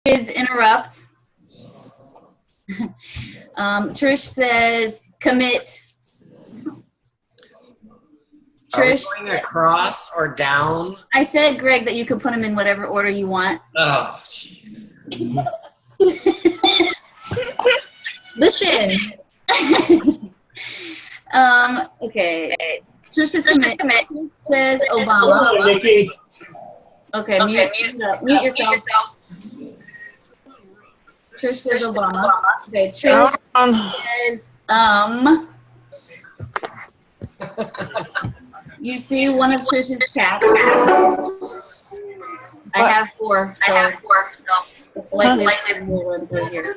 Kids interrupt. Trish says commit. Are we Trish, going across or down? I said, Greg, that you could put them in whatever order you want. Oh, jeez. Listen. Okay. Trisha's commit says Obama. Nikki. Okay, mute yourself. Trish says Obama. Okay, Trish says You see one of Trish's cats. I have four, so it's likely we'll run through here.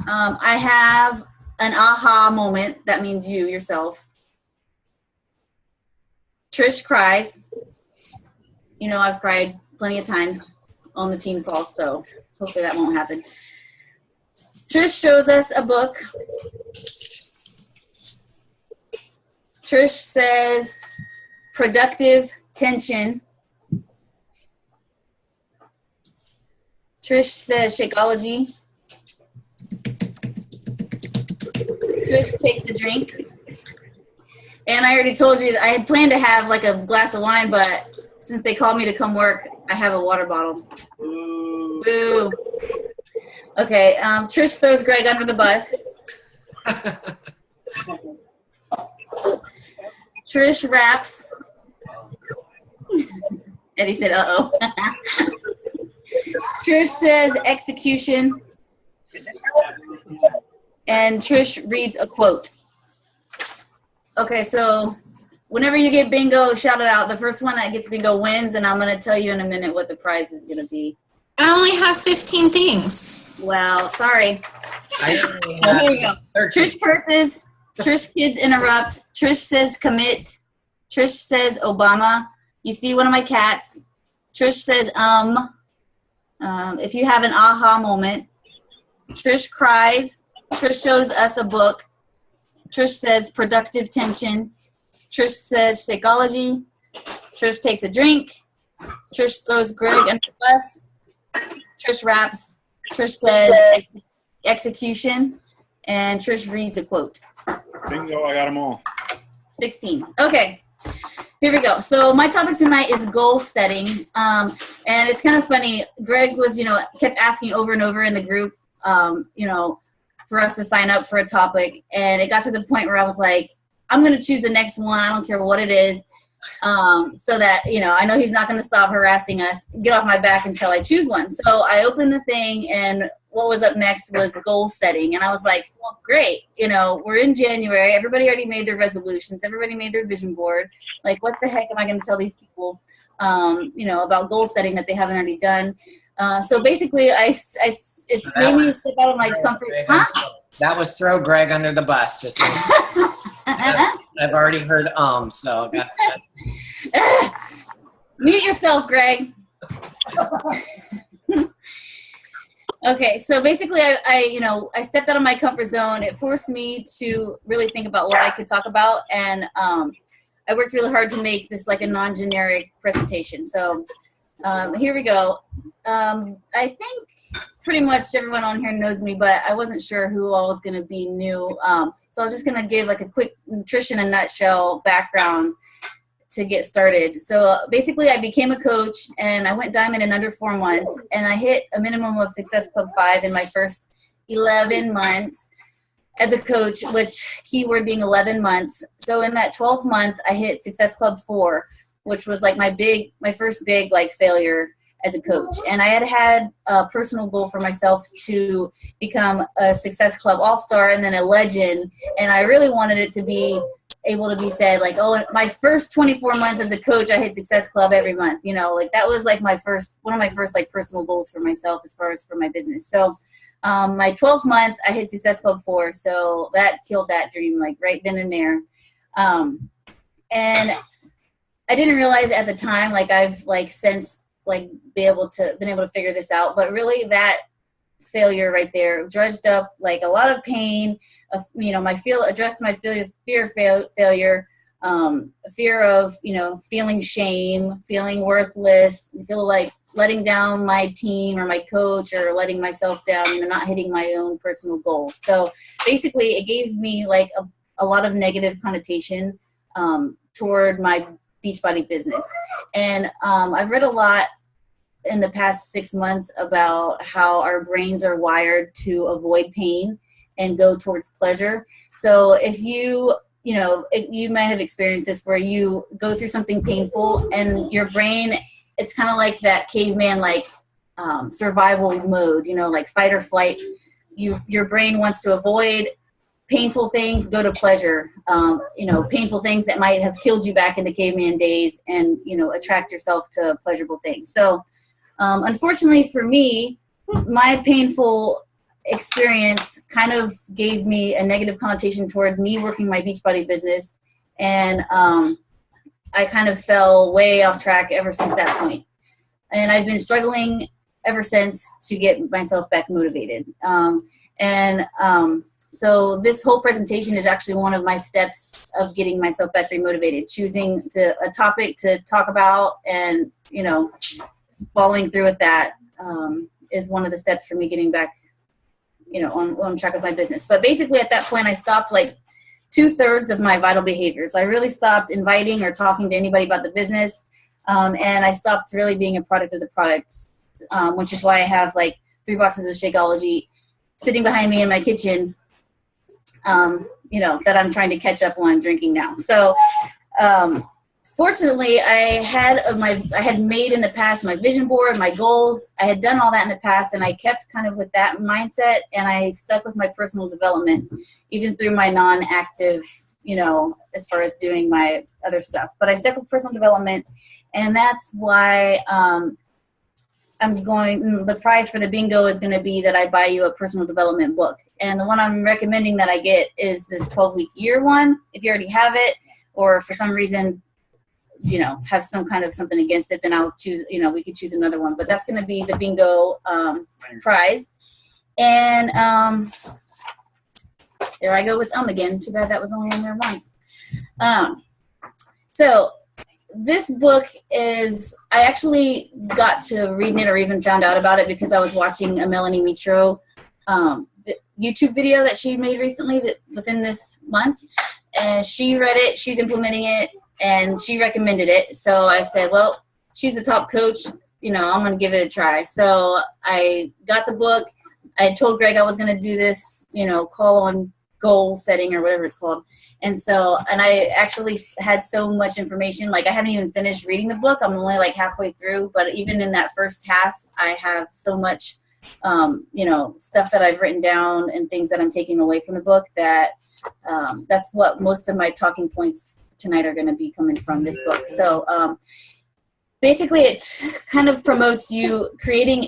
I have an aha moment. That means you yourself. Trish cries. You know, I've cried plenty of times on the team calls, so hopefully that won't happen. Trish shows us a book. Trish says productive tension. Trish says Shakeology. Trish takes a drink. And I already told you that I had planned to have like a glass of wine, but since they called me to come work, I have a water bottle. Boo. Okay, Trish throws Greg under the bus. Trish raps. Eddie said, uh-oh. Trish says execution. And Trish reads a quote. Okay, so whenever you get bingo, shout it out. The first one that gets bingo wins, and I'm going to tell you in a minute what the prize is going to be. I only have 15 things. Well, sorry. Here you go. Trish curses. Trish kids interrupt. Trish says commit. Trish says Obama. You see one of my cats. Trish says if you have an aha moment. Trish cries. Trish shows us a book. Trish says productive tension. Trish says Shakeology. Trish takes a drink. Trish throws Greg under the bus. Trish raps. Trish says execution. And Trish reads a quote. Bingo, I got them all. 16. Okay. Here we go. So my topic tonight is goal setting. And it's kind of funny. Greg was, kept asking over and over in the group, for us to sign up for a topic. And it got to the point where I was like, I'm going to choose the next one. I don't care what it is. So that, I know he's not going to stop harassing us, get off my back until I choose one. So I opened the thing, and what was up next was goal setting. And I was like, well, great. We're in January. Everybody already made their resolutions. Everybody made their vision board. Like, what the heck am I going to tell these people, about goal setting that they haven't already done? So basically, it made me step out of my comfort. Huh? That was throw Greg under the bus. Just like, I've already heard so. Mute yourself, Greg. Okay, so basically, I stepped out of my comfort zone. It forced me to really think about what I could talk about, and I worked really hard to make this like a non-generic presentation. So here we go. I think pretty much everyone on here knows me, but I wasn't sure who all was going to be new. So I was just going to give like a quick nutrition in a nutshell background to get started. So basically I became a coach, and I went diamond in under 4 months, and I hit a minimum of Success Club 5 in my first 11 months as a coach, which keyword being 11 months. So in that 12th month, I hit Success Club 4, which was like my first big like failure as a coach. And I had a personal goal for myself to become a Success Club All-Star and then a legend. And I really wanted it to be able to be said like, oh, my first 24 months as a coach, I hit Success Club every month. Like that was like one of my first like personal goals for myself as far as for my business. So my 12th month, I hit Success Club 4. So that killed that dream like right then and there. And I didn't realize at the time, like I've like since like been able to figure this out, but really that failure right there dredged up like a lot of pain of, addressed my fear of failure, fear of, feeling shame, feeling worthless, feel like letting down my team or my coach or letting myself down, not hitting my own personal goals. So basically it gave me like a lot of negative connotation toward my Beachbody business. And I've read a lot in the past 6 months about how our brains are wired to avoid pain and go towards pleasure. So if you might have experienced this where you go through something painful and your brain, it's kind of like that caveman, like survival mode, like fight or flight. Your brain wants to avoid painful things, go to pleasure, painful things that might have killed you back in the caveman days and, attract yourself to pleasurable things. So unfortunately for me, my painful experience kind of gave me a negative connotation toward me working my Beachbody business. And I kind of fell way off track ever since that point. And I've been struggling ever since to get myself back motivated. So this whole presentation is actually one of my steps of getting myself back remotivated, choosing a topic to talk about and, following through with that is one of the steps for me getting back, on track with my business. But basically at that point, I stopped like 2/3 of my vital behaviors. I really stopped inviting or talking to anybody about the business. And I stopped really being a product of the product, which is why I have like 3 boxes of Shakeology sitting behind me in my kitchen, that I'm trying to catch up on drinking now. So, fortunately, I had made in the past my vision board, my goals. I had done all that in the past, and I kept kind of with that mindset, and I stuck with my personal development, even through my non-active, as far as doing my other stuff. But I stuck with personal development, and that's why the prize for the bingo is going to be that I buy you a personal development book. And the one I'm recommending that I get is this 12-week year one. If you already have it, or for some reason, have some kind of something against it, then I'll choose, we could choose another one. But that's going to be the bingo prize. And there I go with again. Too bad that was only on there once. So this book is, I actually got to reading it or even found out about it because I was watching a Melanie Mitro YouTube video that she made recently within this month. And she read it, she's implementing it, and she recommended it. So I said, well, she's the top coach, I'm going to give it a try. So I got the book. I told Greg I was going to do this, call on goal setting or whatever it's called. And I actually had so much information. Like I haven't even finished reading the book. I'm only like halfway through, but even in that first half, I have so much, stuff that I've written down and things that I'm taking away from the book that that's what most of my talking points tonight are going to be coming from this book. So basically it kind of promotes you creating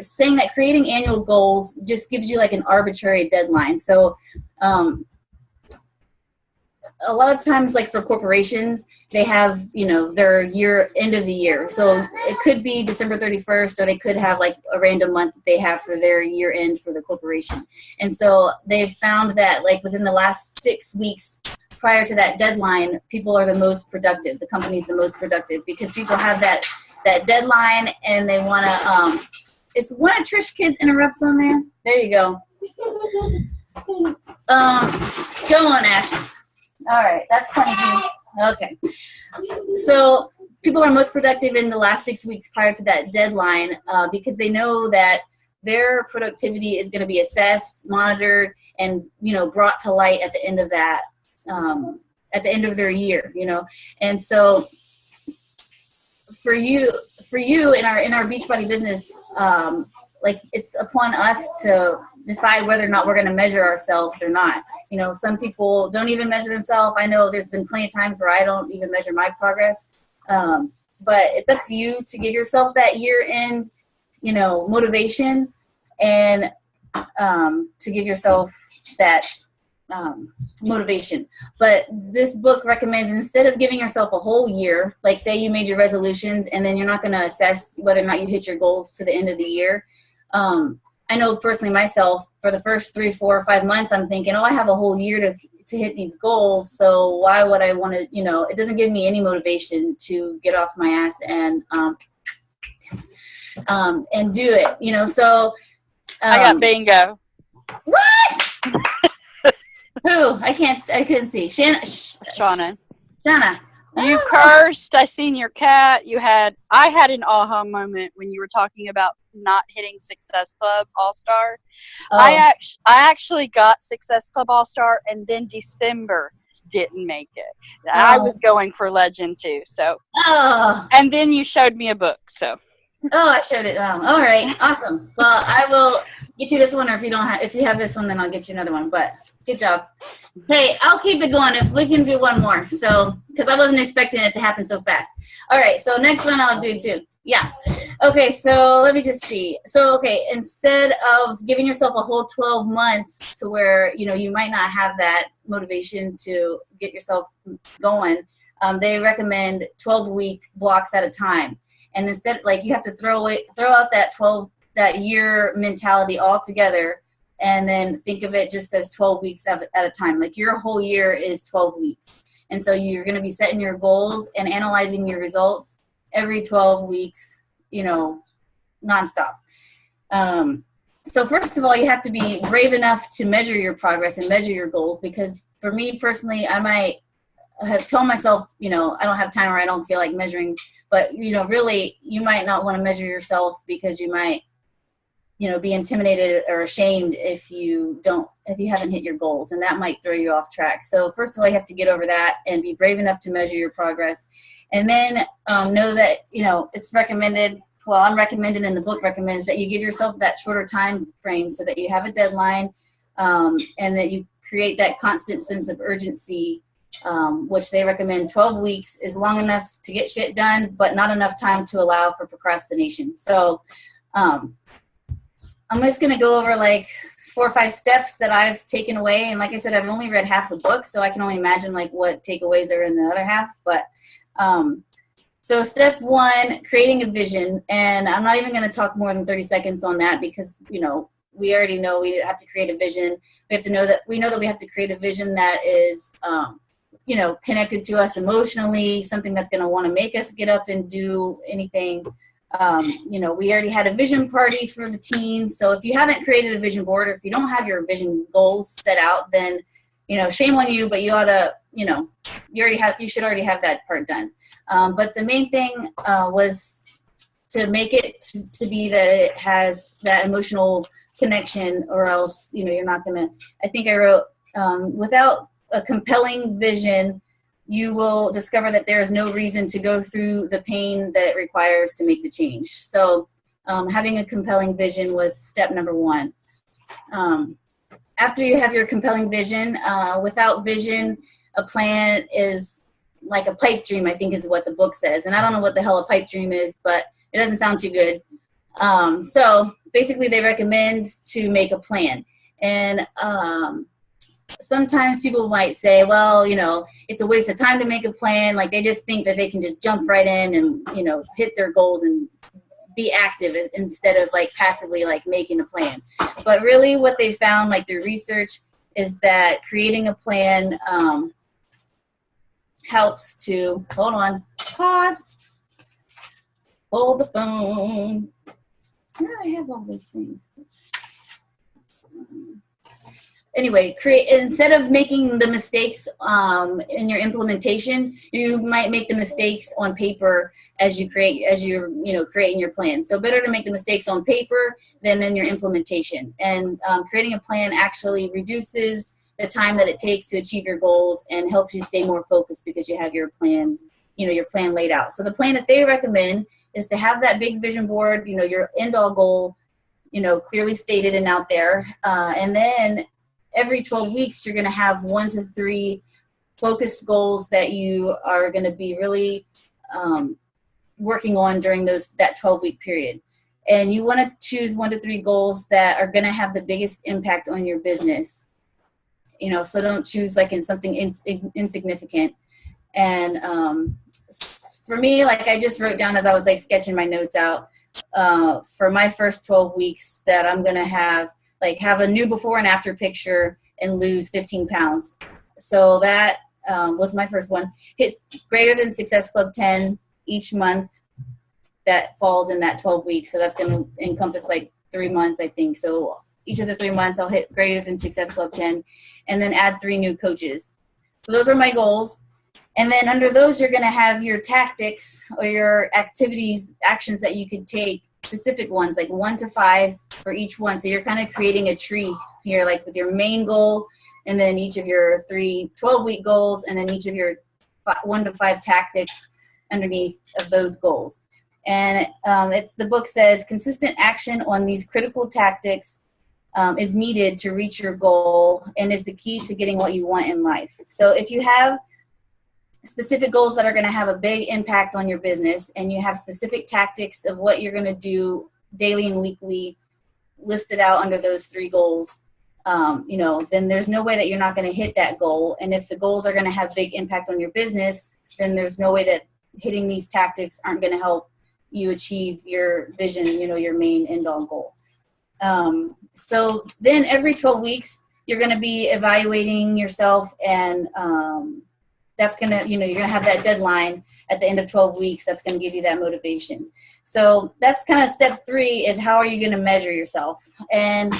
saying that creating annual goals just gives you like an arbitrary deadline. So a lot of times, like for corporations, they have, their end of the year. So it could be December 31st, or they could have like a random month that they have for their year end for the corporation. And so they've found that like within the last 6 weeks prior to that deadline, people are the most productive. The company's the most productive because people have that deadline and they want to, it's one of Trish kids interrupts on there. There you go. Go on, Ash. All right, that's kind of okay. So people are most productive in the last 6 weeks prior to that deadline because they know that their productivity is going to be assessed, monitored, and brought to light at the end of that, at the end of their year. And so for you in our Beachbody business, like it's upon us to decide whether or not we're going to measure ourselves or not. Some people don't even measure themselves. I know there's been plenty of times where I don't even measure my progress. But it's up to you to give yourself that year-end, motivation and to give yourself that motivation. But this book recommends, instead of giving yourself a whole year, like say you made your resolutions and then you're not going to assess whether or not you hit your goals to the end of the year. I know personally myself, for the first 3, 4, or 5 months, I'm thinking, I have a whole year to hit these goals. So why would I want to, it doesn't give me any motivation to get off my ass and do it, so. I got bingo. What? Who? I couldn't see. Shauna. Shauna. You cursed. I seen your cat. I had an aha moment when you were talking about not hitting Success Club All-Star. Oh. I actually got Success Club All-Star, and then December didn't make it. I was going for Legend too. So. Oh. And then you showed me a book. So. Oh, I showed it. All right, awesome. Well, I will get you this one, or if you have this one, then I'll get you another one. But good job. Hey, I'll keep it going if we can do one more. So, because I wasn't expecting it to happen so fast. All right, so next one I'll do too. Yeah. Okay, so let me just see. So, okay, instead of giving yourself a whole 12 months to where, you might not have that motivation to get yourself going, they recommend 12-week blocks at a time. And instead, like, you have to throw out that year mentality altogether, and then think of it just as 12 weeks at a time. Like, your whole year is 12 weeks. And so you're going to be setting your goals and analyzing your results every 12 weeks, nonstop. So first of all, you have to be brave enough to measure your progress and measure your goals, because for me personally, I might have told myself, I don't have time, or I don't feel like measuring. But, really, you might not want to measure yourself, because you might, be intimidated or ashamed if you haven't hit your goals, and that might throw you off track. So first of all, you have to get over that and be brave enough to measure your progress. And then know that, it's recommended, I'm recommended, and the book recommends, that you give yourself that shorter time frame so that you have a deadline, and that you create that constant sense of urgency, which they recommend 12 weeks is long enough to get shit done, but not enough time to allow for procrastination. So I'm just going to go over like 4 or 5 steps that I've taken away. And like I said, I've only read half the book, so I can only imagine like what takeaways are in the other half. But so step 1, creating a vision. And I'm not even going to talk more than 30 seconds on that, because, we already know we have to create a vision. We know that we have to create a vision that is, connected to us emotionally, something that's going to want to make us get up and do anything. We already had a vision party for the team. So if you haven't created a vision board, or if you don't have your vision goals set out, then, shame on you, but you ought to, you should already have that part done. But the main thing was to make it to be that it has that emotional connection, or else, you're not going to, I think I wrote, without a compelling vision, you will discover that there is no reason to go through the pain that it requires to make the change. So having a compelling vision was step number 1. After you have your compelling vision, without vision, a plan is like a pipe dream, I think is what the book says. And I don't know what the hell a pipe dream is, but it doesn't sound too good. So basically they recommend to make a plan. And sometimes people might say, well, it's a waste of time to make a plan. Like, they just think that they can just jump right in and, hit their goals and be active instead of like passively like making a plan. But really what they found, like through research, is that creating a plan helps to, pause, hold the phone. Where do I have all these things? Anyway, instead of making the mistakes in your implementation, you might make the mistakes on paper as you're creating your plan. So better to make the mistakes on paper than in your implementation. And creating a plan actually reduces the time that it takes to achieve your goals and helps you stay more focused, because you have your plans, your plan laid out. So the plan that they recommend is to have that big vision board, your end all goal, clearly stated and out there. And then every 12 weeks, you're going to have 1 to 3 focused goals that you are going to be really working on during that 12-week period. And you want to choose 1 to 3 goals that are going to have the biggest impact on your business. So don't choose like in something insignificant. And for me, like I just wrote down as I was like sketching my notes out, for my first 12 weeks that I'm going to have a new before and after picture and lose 15 pounds. So that was my first one. Hit greater than Success Club 10 each month that falls in that 12 weeks. So that's going to encompass like 3 months, I think. So each of the 3 months I'll hit greater than Success Club 10 and then add 3 new coaches. So those are my goals. And then under those, you're going to have your tactics or your activities, actions that you could take, specific ones, like 1 to 5 for each one. So you're kind of creating a tree here, like with your main goal, and then each of your 3 12-week goals, and then each of your 1 to 5 tactics underneath of those goals. And the book says consistent action on these critical tactics is needed to reach your goal and is the key to getting what you want in life. So if you have specific goals that are going to have a big impact on your business, and you have specific tactics of what you're going to do daily and weekly listed out under those 3 goals, then there's no way that you're not going to hit that goal. And if the goals are going to have big impact on your business, then there's no way that hitting these tactics aren't going to help you achieve your vision, your main end all goal. So then every 12 weeks, you're going to be evaluating yourself, and that's going to, you're going to have that deadline at the end of 12 weeks. That's going to give you that motivation. So that's kind of step 3 is how are you going to measure yourself? And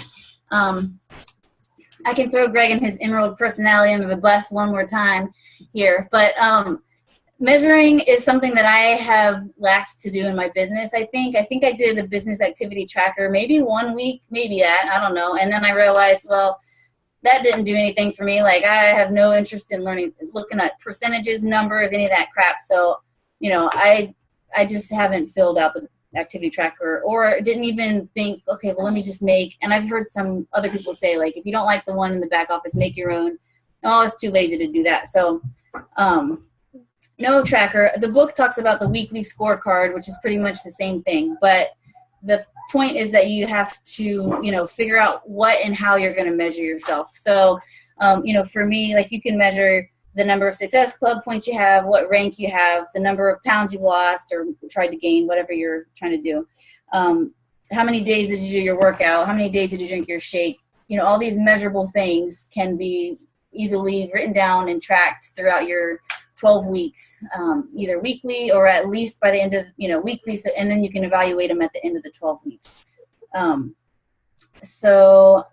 I can throw Greg and his emerald personality under the bus one more time here, but measuring is something that I have lacked to do in my business. I think I did a business activity tracker, maybe 1 week, maybe that, I don't know. And then I realized, well, that didn't do anything for me. Like, I have no interest in looking at percentages, numbers, any of that crap. So, I just haven't filled out the activity tracker, or didn't even think, okay, well, let me just and I've heard some other people say, like, if you don't like the one in the back office, make your own. Oh, it's too lazy to do that. So, no tracker. The book talks about the weekly scorecard, which is pretty much the same thing, but the point is that you have to, figure out what and how you're going to measure yourself. So, for me, like, you can measure the number of Success Club points you have, what rank you have, the number of pounds you lost or tried to gain, whatever you're trying to do. How many days did you do your workout? How many days did you drink your shake? All these measurable things can be easily written down and tracked throughout your 12 weeks, either weekly or at least by the end of, weekly. So, and then you can evaluate them at the end of the 12 weeks. So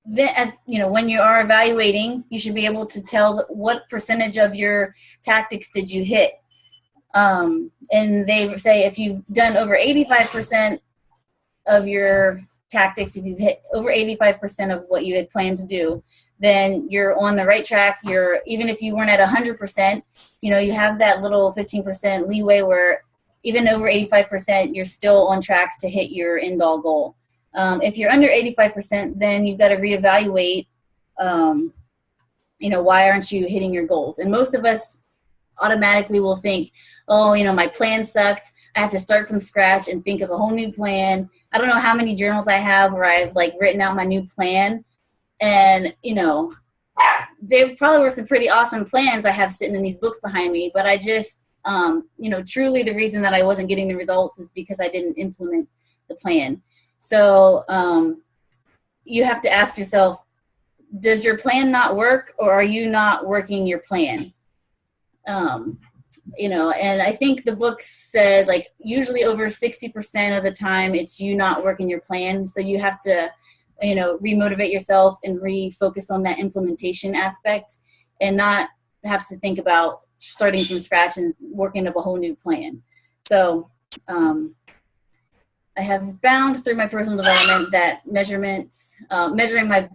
then, when you are evaluating, you should be able to tell what percentage of your tactics did you hit. And they say if you've done over 85% of your tactics, if you've hit over 85% of what you had planned to do, then you're on the right track. Even if you weren't at 100%, you have that little 15% leeway where even over 85%, you're still on track to hit your end all goal. If you're under 85%, then you've got to reevaluate, why aren't you hitting your goals? And most of us automatically will think, oh, my plan sucked. I have to start from scratch and think of a whole new plan. I don't know how many journals I have where I've written out my new plan. And, there probably were some pretty awesome plans I have sitting in these books behind me, but I just, truly the reason that I wasn't getting the results is because I didn't implement the plan. So you have to ask yourself, does your plan not work, or are you not working your plan? And I think the book said, usually over 60% of the time it's you not working your plan. So you have to remotivate yourself and refocus on that implementation aspect, and not have to think about starting from scratch and working up a whole new plan. So I have found through my personal development that measuring my,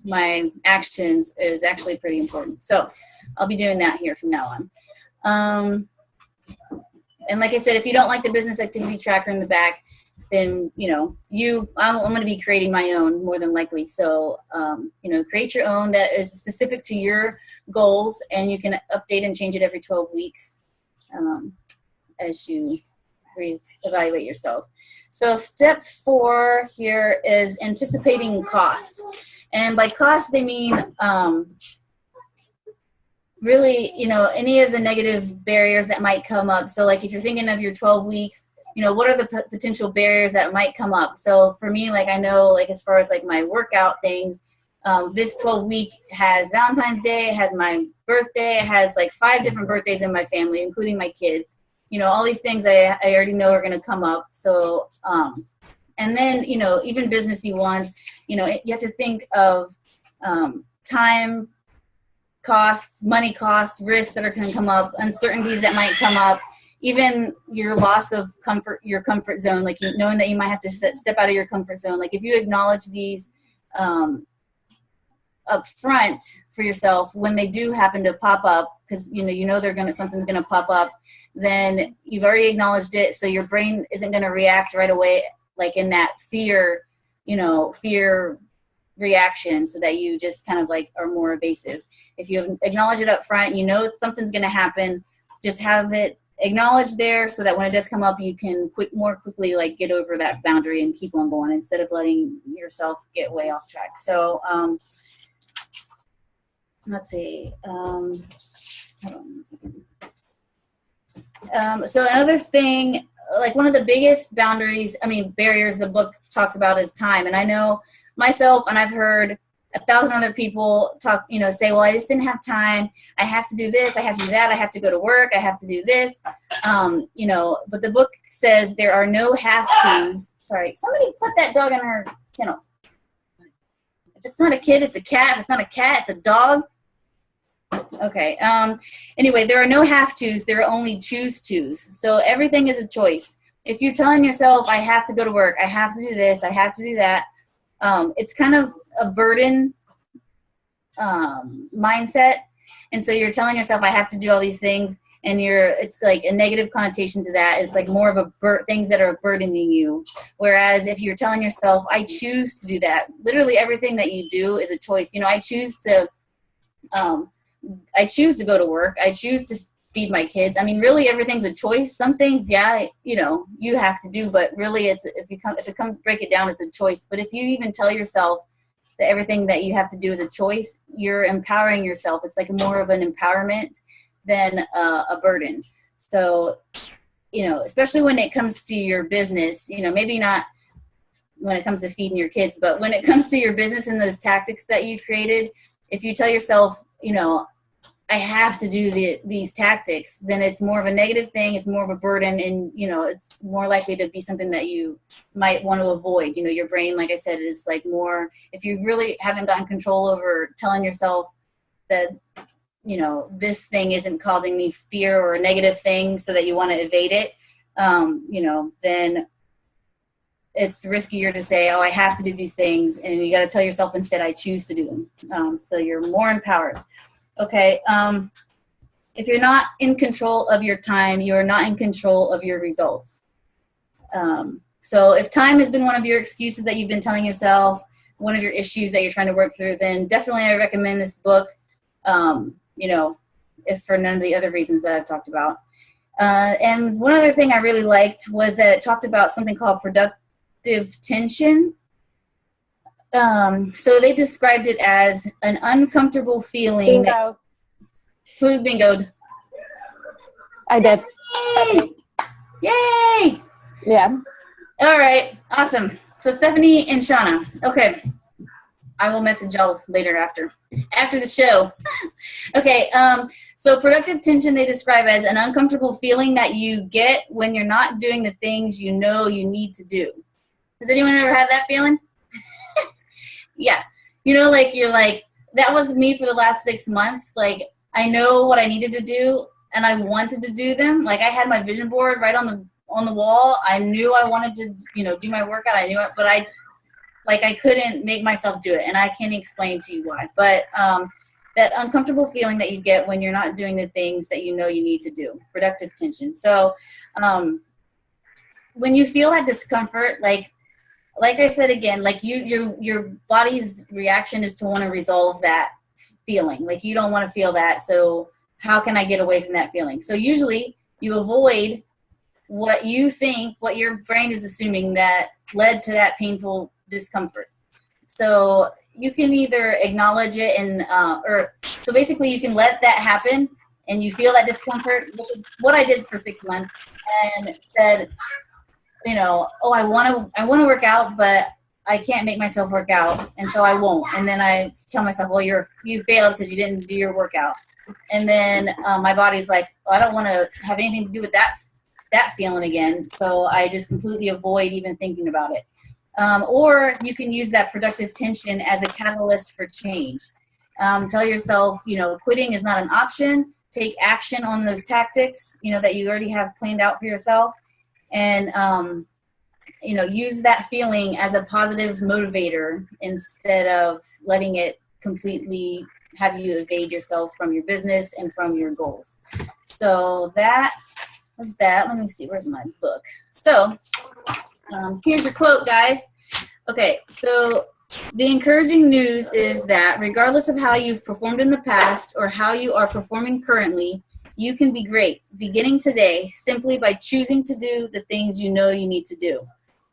my actions is actually pretty important. So I'll be doing that here from now on. And like I said, if you don't like the business activity tracker in the back, then, I'm going to be creating my own more than likely. So, create your own that is specific to your goals, and you can update and change it every 12 weeks as you reevaluate yourself. So step 4 here is anticipating cost. And by cost, they mean really, any of the negative barriers that might come up. So if you're thinking of your 12 weeks, what are the potential barriers that might come up? So for me, I know, as far as my workout things, This 12-week has Valentine's Day, it has my birthday, it has like 5 different birthdays in my family, including my kids. You know, all these things I already know are going to come up. So, and then, you know, even businessy ones, you know, you have to think of time costs, money costs, risks that are going to come up, uncertainties that might come up, even your loss of comfort, your comfort zone, like knowing that you might have to step out of your comfort zone. Like if you acknowledge these up front for yourself when they do happen to pop up, because you know something's gonna pop up, then you've already acknowledged it, so your brain isn't gonna react right away, like in that fear reaction, so that you just kind of like are more evasive. If you acknowledge it up front, you know something's gonna happen, just have it acknowledged there, so that when it does come up, you can more quickly like get over that boundary and keep on going instead of letting yourself get way off track. So let's see. Hold on 1 second. So another thing, like one of the biggest barriers the book talks about is time. And I know myself, and I've heard 1,000 other people talk, say, well, I just didn't have time. I have to do this. I have to do that. I have to go to work. I have to do this. But the book says there are no have-tos. Sorry, somebody put that dog in her kennel. If it's not a kid, it's a cat. If it's not a cat, it's a dog. Okay. Anyway, there are no have-tos. There are only choose-tos. So everything is a choice. If you're telling yourself, I have to go to work, I have to do this, I have to do that, it's kind of a burden mindset. And so you're telling yourself, I have to do all these things, and it's like a negative connotation to that. It's like more of things that are burdening you. Whereas if you're telling yourself, I choose to do that, literally everything that you do is a choice. I choose to go to work. I choose to feed my kids. I mean, really everything's a choice. Some things, you have to do, but really if you break it down, it's a choice. But if you even tell yourself that everything that you have to do is a choice, you're empowering yourself. It's like more of an empowerment than a burden. So, especially when it comes to your business, maybe not when it comes to feeding your kids, but when it comes to your business and those tactics that you created, if you tell yourself, I have to do these tactics, then it's more of a negative thing. It's more of a burden, and, it's more likely to be something that you might want to avoid. Your brain, like I said, is like more, if you really haven't gotten control over telling yourself that, this thing isn't causing me fear or a negative thing so that you want to evade it, then it's riskier to say, oh, I have to do these things. And you got to tell yourself instead, I choose to do them. So you're more empowered. Okay. If you're not in control of your time, you're not in control of your results. So if time has been one of your excuses that you've been telling yourself, one of your issues that you're trying to work through, then definitely I recommend this book, if for none of the other reasons that I've talked about. And one other thing I really liked was that it talked about something called productive tension. So they described it as an uncomfortable feeling. Bingo. Who bingoed? I did. Yay! Yeah. All right, awesome. So Stephanie and Shauna. Okay, I will message y'all later after the show. Okay, so productive tension they describe as an uncomfortable feeling that you get when you're not doing the things you know you need to do. Has anyone ever had that feeling? Yeah. Like you're like, that was me for the last 6 months. Like I know what I needed to do and I wanted to do them. Like I had my vision board right on the wall. I knew I wanted to, do my workout. I knew it, but I couldn't make myself do it. And I can't explain to you why, but, that uncomfortable feeling that you get when you're not doing the things that you know you need to do, productive tension. So, when you feel that discomfort, like I said again, like your body's reaction is to want to resolve that feeling. Like you don't want to feel that. So how can I get away from that feeling? So usually you avoid what you think, what your brain is assuming that led to that painful discomfort. So you can either acknowledge it so basically you can let that happen and you feel that discomfort, which is what I did for 6 months, and said, oh, I want to work out, but I can't make myself work out, and so I won't. And then I tell myself, well, you failed because you didn't do your workout. And then my body's like, well, I don't want to have anything to do with that feeling again. So I just completely avoid even thinking about it. Or you can use that productive tension as a catalyst for change. Tell yourself, quitting is not an option. Take action on those tactics, that you already have planned out for yourself. And, use that feeling as a positive motivator instead of letting it completely have you evade yourself from your business and from your goals. So that was that. Let me see, where's my book? So here's your quote, guys. Okay, so the encouraging news is that regardless of how you've performed in the past or how you are performing currently, you can be great beginning today simply by choosing to do the things you know you need to do.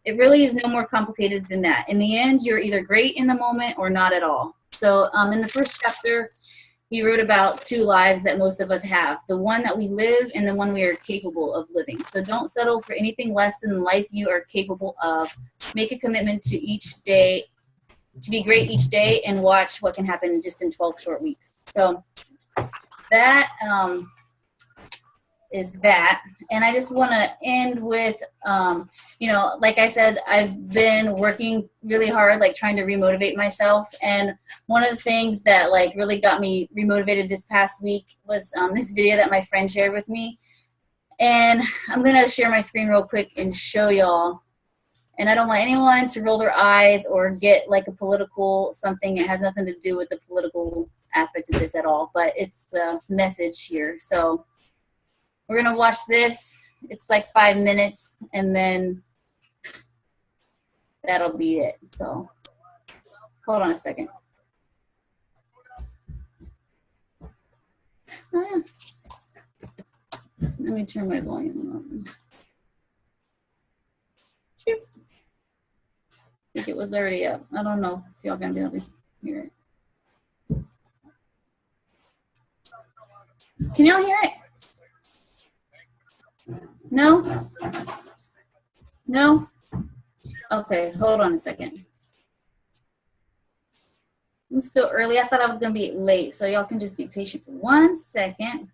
It really is no more complicated than that. In the end, you're either great in the moment or not at all. So in the first chapter, he wrote about 2 lives that most of us have, the one that we live and the one we are capable of living. So don't settle for anything less than the life you are capable of. Make a commitment to be great each day, and watch what can happen just in 12 short weeks. So that is that. And I just want to end with, like I said, I've been working really hard, like trying to remotivate myself. And one of the things that like really got me remotivated this past week was this video that my friend shared with me. And I'm going to share my screen real quick and show y'all. And I don't want anyone to roll their eyes or get like a political something. It has nothing to do with the political aspect of this at all, but it's the message here. So we're going to watch this. It's like 5 minutes, and then that'll be it. So hold on a second. Let me turn my volume up. I think it was already up. I don't know if y'all gonna be able to hear it. Can y'all hear it? No? No? Okay, hold on a second. I'm still early. I thought I was going to be late, so y'all can just be patient for 1 second.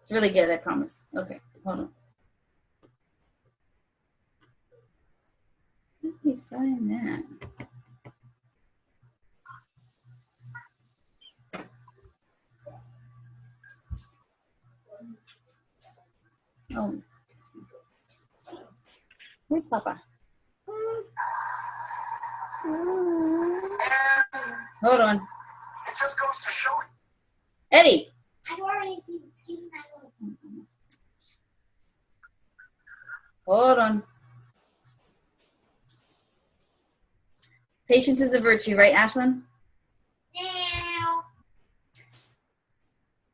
It's really good, I promise. Okay, hold on. Let me find that. Oh, where's Papa? Hold on. It just goes to show you. Eddie. Hold on. Patience is a virtue, right, Ashlyn? Yeah.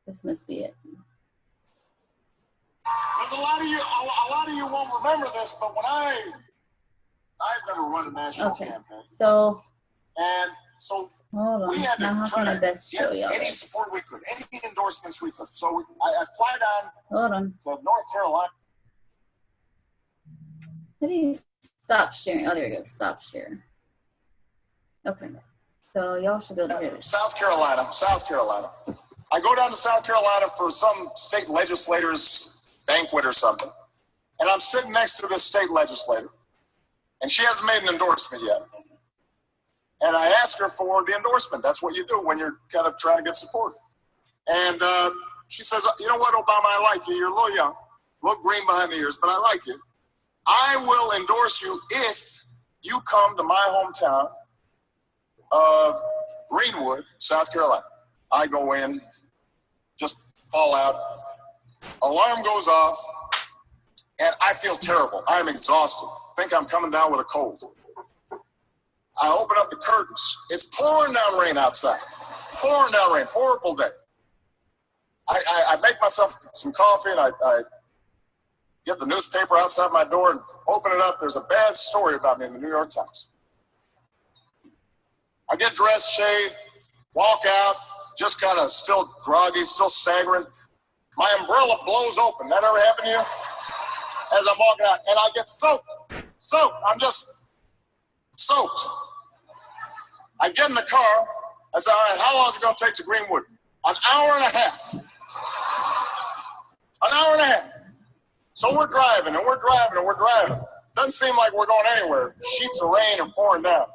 This must be it. There's a lot of you won't remember this, but when I've never run a national campaign. So, and so hold on. we had Now how to can try I to best show get y'all any this? support we could, any endorsements we could. So I fly down Hold on. to North Carolina. How do you stop sharing? Oh, there we go. Stop share. Okay. So y'all should be able to hear this. South Carolina. I go down to South Carolina for some state legislator's banquet or something. And I'm sitting next to this state legislator. And she hasn't made an endorsement yet. And I ask her for the endorsement. That's what you do when you're kind of trying to get support. And she says, you know what, Obama, I like you. You're a little young, a little green behind the ears, but I like you. I will endorse you if you come to my hometown of Greenwood, South Carolina. I go in, just fall out. Alarm goes off, and I feel terrible. I am exhausted. Think I'm coming down with a cold. I open up the curtains. It's pouring down rain outside. Pouring down rain. Horrible day. I make myself some coffee, and I get the newspaper outside my door and open it up. There's a bad story about me in the New York Times. I get dressed, shave, walk out, just kind of still groggy, still staggering. My umbrella blows open. That ever happened to you? as I'm walking out, and I get soaked. I'm just soaked. I get in the car. I said, all right, how long is it going to take to Greenwood? An hour and a half. An hour and a half. So we're driving, and we're driving, and we're driving. Doesn't seem like we're going anywhere. Sheets of rain are pouring down.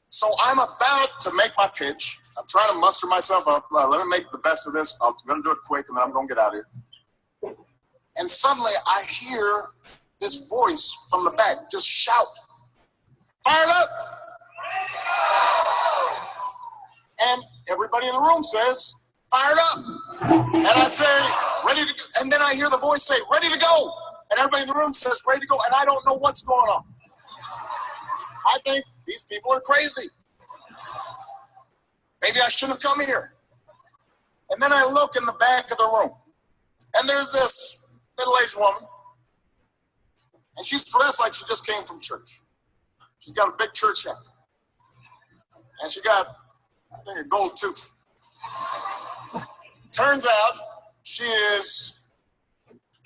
So I'm about to make my pitch. I'm trying to muster myself up. Let me make the best of this. I'm going to do it quick, and then I'm going to get out of here. And suddenly I hear this voice from the back just shout, "Fired up!" And everybody in the room says, "Fired up!" And I say, "Ready to," and then I hear the voice say, "Ready to go!" And everybody in the room says, "Ready to go," and I don't know what's going on. I think these people are crazy. Maybe I shouldn't have come here. And then I look in the back of the room, and there's this middle-aged woman, and she's dressed like she just came from church. She's got a big church hat, and she got, I think, a gold tooth. Turns out she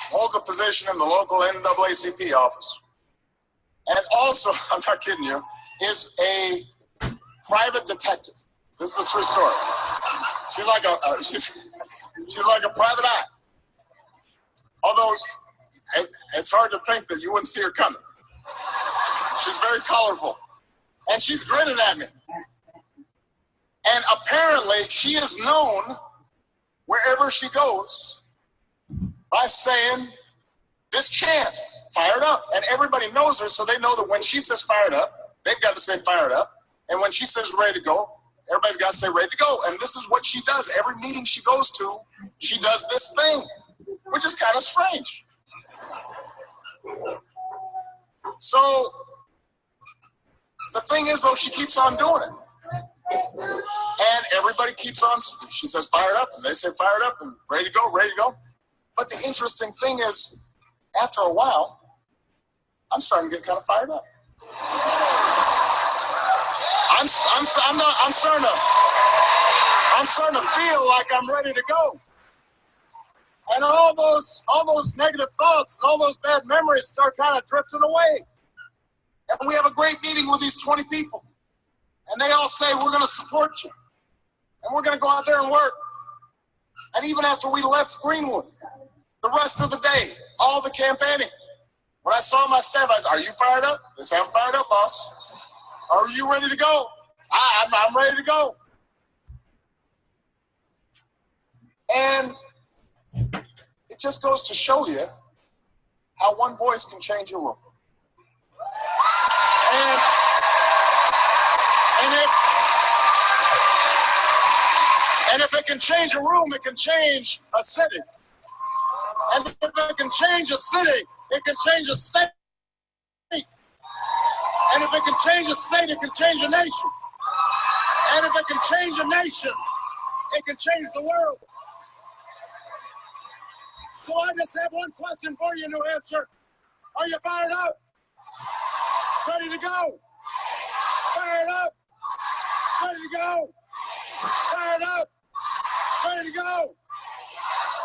holds a position in the local NAACP office, and also, I'm not kidding you, is a private detective. This is a true story. She's like a private eye. Although it's hard to think that you wouldn't see her coming. She's very colorful, and she's grinning at me. And apparently, she is known wherever she goes by saying this chant, "Fired up." And everybody knows her, so they know that when she says "fired up," they've got to say "fired up." And when she says "ready to go," everybody's got to say "ready to go." And this is what she does. Every meeting she goes to, she does this thing, which is kind of strange. So the thing is, though, she keeps on doing it. And everybody keeps on, she says "fired up," and they say "fired up," and "ready to go, ready to go." But the interesting thing is, after a while, I'm starting to get kind of fired up. I'm starting to feel like I'm ready to go. And all those negative thoughts and all those bad memories start kind of drifting away. And we have a great meeting with these 20 people. And they all say, "We're going to support you. And we're going to go out there and work." And even after we left Greenwood, the rest of the day, all the campaigning, when I saw my staff, I said, "Are you fired up?" They say, "I'm fired up, boss." "Are you ready to go?" I'm ready to go. And it just goes to show you how one voice can change your room. And if it can change a room, it can change a city. And if it can change a city, it can change a state. And if it can change a state, it can change a nation. And if it can change a nation, it can change the world. So I just have one question for you, New Hampshire. Are you fired up? Ready to go? Fired up? Ready to go? Fired up? Ready to go?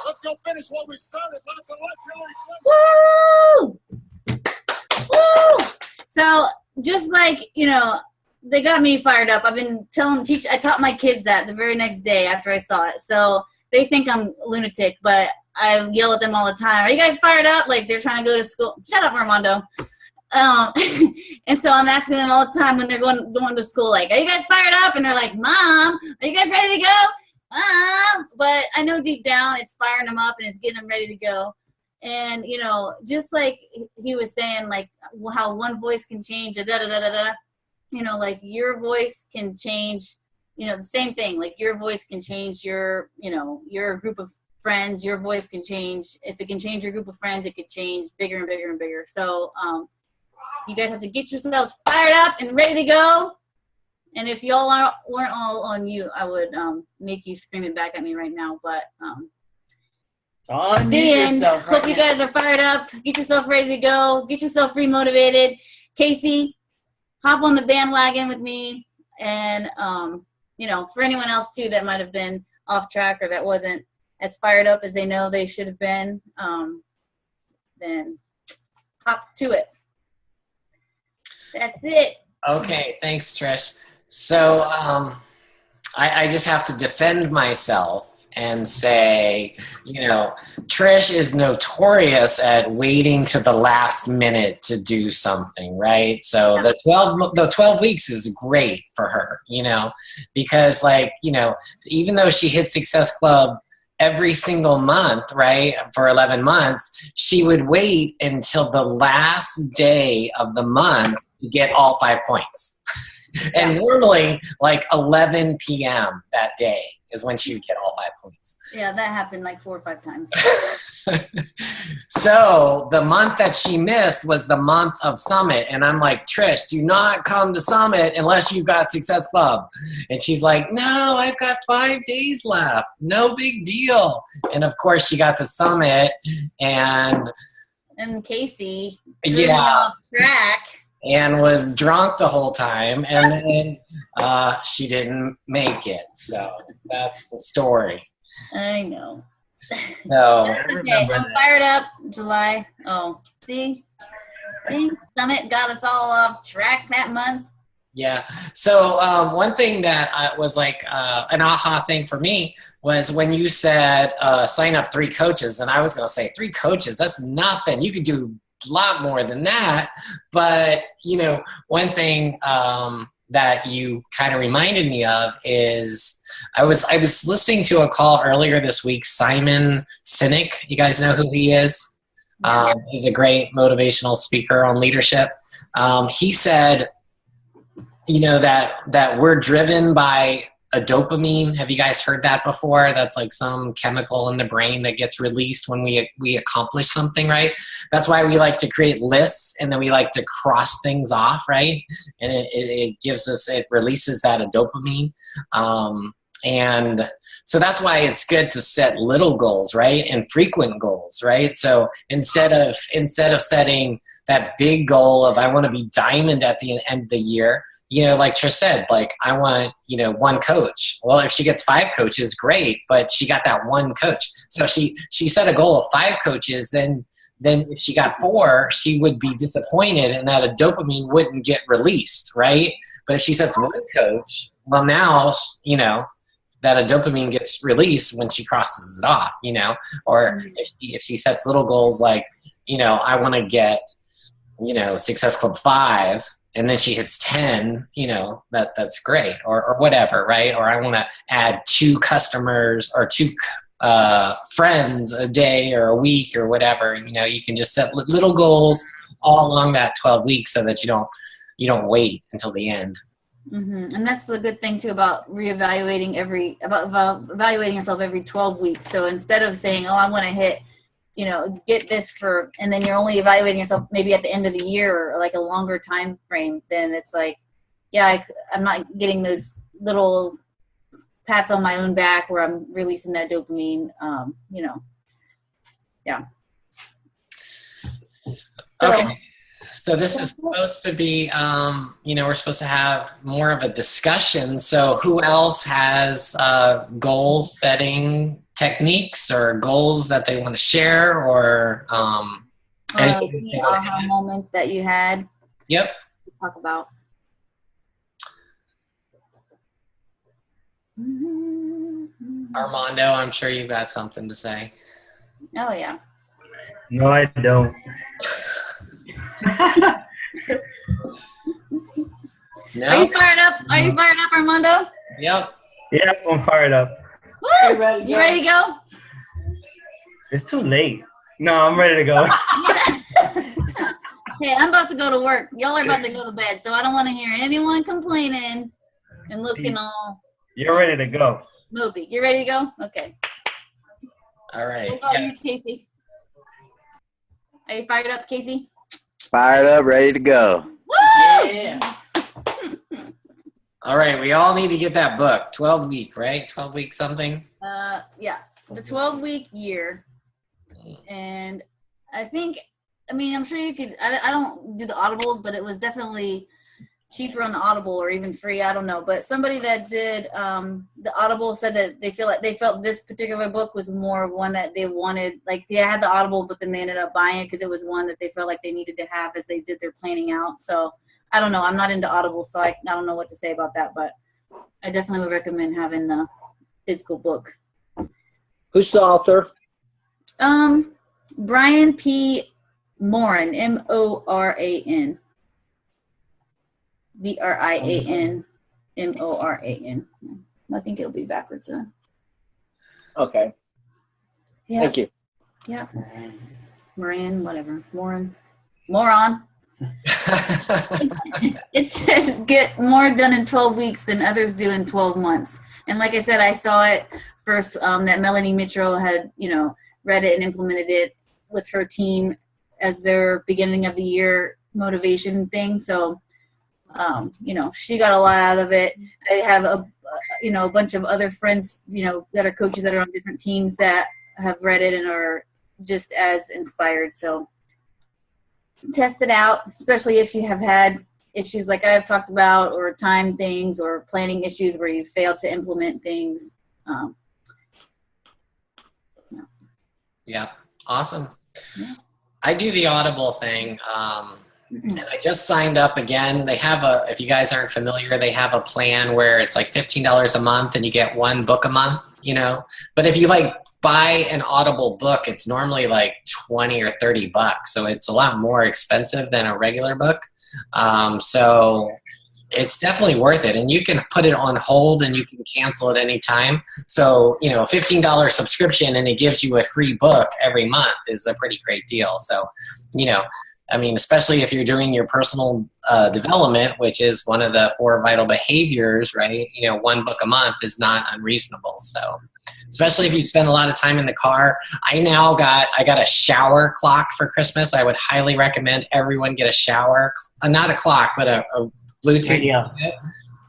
Let's go finish what we started. Lots of luck, Hillary Clinton. Woo! Woo! So just like, they got me fired up. I've been I taught my kids that the very next day after I saw it. So they think I'm a lunatic, but I yell at them all the time. "Are you guys fired up?" Like they're trying to go to school. Shut up, Armando. And so I'm asking them all the time when they're going to school, like, "Are you guys fired up?" And they're like, "Mom, are you guys ready to go?" Mom. But I know deep down it's firing them up and it's getting them ready to go. And, just like he was saying, like how one voice can change, like your voice can change, the same thing. Like your voice can change your group of friends. Your voice can change. If it can change your group of friends, it could change bigger and bigger and bigger. So you guys have to get yourselves fired up and ready to go. And if y'all weren't all on mute, I would make you screaming back at me right now. But On the end. yourself right Hope you now. guys are fired up. Get yourself ready to go. Get yourself remotivated. Casey, hop on the bandwagon with me. And, for anyone else, too, that might have been off track or that wasn't as fired up as they know they should have been, then hop to it. That's it. Okay, thanks, Trish. So I just have to defend myself and say, Trish is notorious at waiting to the last minute to do something, right? So the 12 weeks is great for her, because even though she hit Success Club every single month, right, for 11 months, she would wait until the last day of the month to get all 5 points. And normally, 11 p.m. that day is when she would get all 5 points. Yeah, that happened 4 or 5 times. So the month that she missed was the month of Summit. And I'm like, Trish, do not come to Summit unless you've got Success Club. And she's like, no, I've got 5 days left. No big deal. And of course, she got to Summit and Casey off track. And was drunk the whole time, and then she didn't make it. So that's the story. I know. So okay, I'm fired up. July. Oh, see? Summit got us all off track that month. Yeah. So one thing that was an aha thing for me was when you said sign up 3 coaches, and I was going to say 3 coaches. That's nothing. You could do a lot more than that. But one thing that you kind of reminded me of is I was listening to a call earlier this week. Simon Sinek, you guys know who he is? He's a great motivational speaker on leadership. He said, that we're driven by a dopamine. Have you guys heard that before? That's some chemical in the brain that gets released when we accomplish something, right? That's why we like to create lists, and then we like to cross things off, right? And it releases that dopamine. And so that's why it's good to set little goals, right? And frequent goals, right? So instead of setting that big goal of I want to be diamond at the end of the year, like Trish said, I want, 1 coach. Well, if she gets 5 coaches, great, but she got that 1 coach. So if she set a goal of 5 coaches, then if she got 4, she would be disappointed and that a dopamine wouldn't get released, right? But if she sets 1 coach, well, now, that a dopamine gets released when she crosses it off, or if she sets little goals I want to get, Success Club 5, and then she hits 10, that's great, or whatever, right? Or I want to add 2 customers or 2 friends a day or a week or whatever. You can just set little goals all along that 12 weeks so that you don't wait until the end. Mm-hmm. And that's the good thing too about evaluating yourself every 12 weeks. So instead of saying, oh, I want to hit, get this and then you're only evaluating yourself maybe at the end of the year or a longer time frame, then it's I'm not getting those little pats on my own back where I'm releasing that dopamine, yeah. So, okay. So this is supposed to be, we're supposed to have more of a discussion. So who else has goal setting techniques or goals that they want to share, or anything? The aha moment that you had. Yep. Talk about. Armando, I'm sure you've got something to say. Oh yeah. No, I don't. No? Are you fired up? Are you fired up, Armando? Yep. Yeah, I'm fired up. Woo! You ready to go? It's too late. No, I'm ready to go. Hey, I'm about to go to work. Y'all are about to go to bed, so I don't want to hear anyone complaining and looking all You're ready to go. mopey. You ready to go? Okay. All right. What about you, Casey? Are you fired up, Casey? Fired up, ready to go. Woo! Yeah. All right, we all need to get that book. 12-week, right? 12-week something? Yeah, the 12-week year. And I'm sure you could, I don't do the audibles, but it was definitely cheaper on the Audible or even free. I don't know. But somebody that did the Audible said that they felt this particular book was more of one that they wanted. Like they had the Audible, but then they ended up buying it because it was one that they felt like they needed to have as they did their planning out. So I don't know. I'm not into Audible, so I don't know what to say about that. But I definitely would recommend having the physical book. Who's the author? Brian P. Moran, Moran. Brian Moran. I think it'll be backwards. Okay. Yeah. Thank you. Yeah. Moran, whatever. Moron. It says get more done in 12 weeks than others do in 12 months. And like I said, I saw it first that Melanie Mitchell had, read it and implemented it with her team as their beginning of the year motivation thing. So, she got a lot out of it. I have a bunch of other friends, that are coaches that are on different teams that have read it and are just as inspired. So test it out, especially if you have had issues like I've talked about, or time things, or planning issues where you failed to implement things. Yeah, awesome. Yeah. I do the Audible thing. And I just signed up again. They have if you guys aren't familiar, they have a plan where it's like $15 a month and you get one book a month, But if you buy an Audible book, it's normally like 20 or 30 bucks. So it's a lot more expensive than a regular book. So it's definitely worth it. And you can put it on hold and you can cancel at any time. So, a $15 subscription and it gives you a free book every month is a pretty great deal. So, especially if you're doing your personal development, which is one of the 4 vital behaviors, right? One book a month is not unreasonable. So, especially if you spend a lot of time in the car. I got a shower clock for Christmas. I would highly recommend everyone get a shower, not a clock, but a Bluetooth. Radio.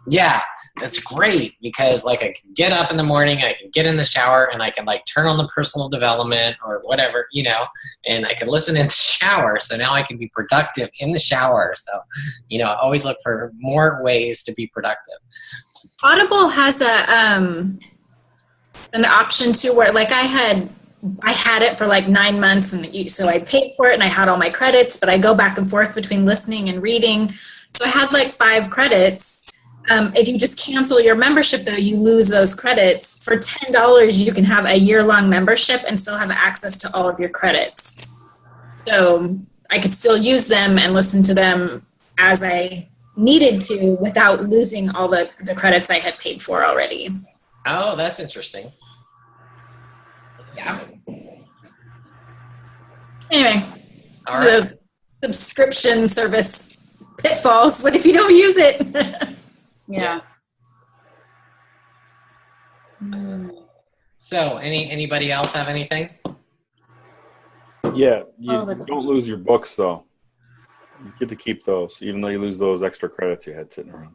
Yeah. It's great because I can get up in the morning, I can get in the shower, and I can turn on the personal development or whatever, and I can listen in the shower. So now I can be productive in the shower. So, I always look for more ways to be productive. Audible has an option too where I had it for 9 months, and so I paid for it and I had all my credits, but I go back and forth between listening and reading. So I had 5 credits. If you just cancel your membership, though, you lose those credits. For $10, you can have a year-long membership and still have access to all of your credits. So I could still use them and listen to them as I needed to without losing all the credits I had paid for already. Oh, that's interesting. Yeah. Anyway, all right. Those subscription service pitfalls. What if you don't use it? Yeah. So, anybody else have anything? Yeah, you don't lose your books though. You get to keep those, even though you lose those extra credits you had sitting around.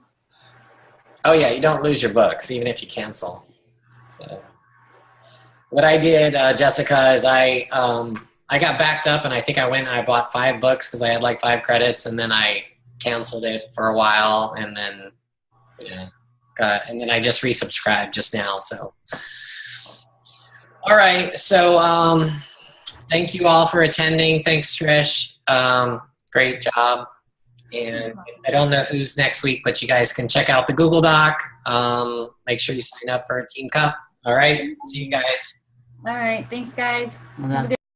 Oh yeah, you don't lose your books even if you cancel. What I did, Jessica, is I got backed up, and I think I went and I bought 5 books because I had 5 credits, and then I canceled it for a while, and then. And then I just resubscribed just now. So, all right. So, thank you all for attending. Thanks, Trish. Great job. And I don't know who's next week, but you guys can check out the Google Doc. Make sure you sign up for a Team Cup. All right. See you guys. All right. Thanks, guys. Okay.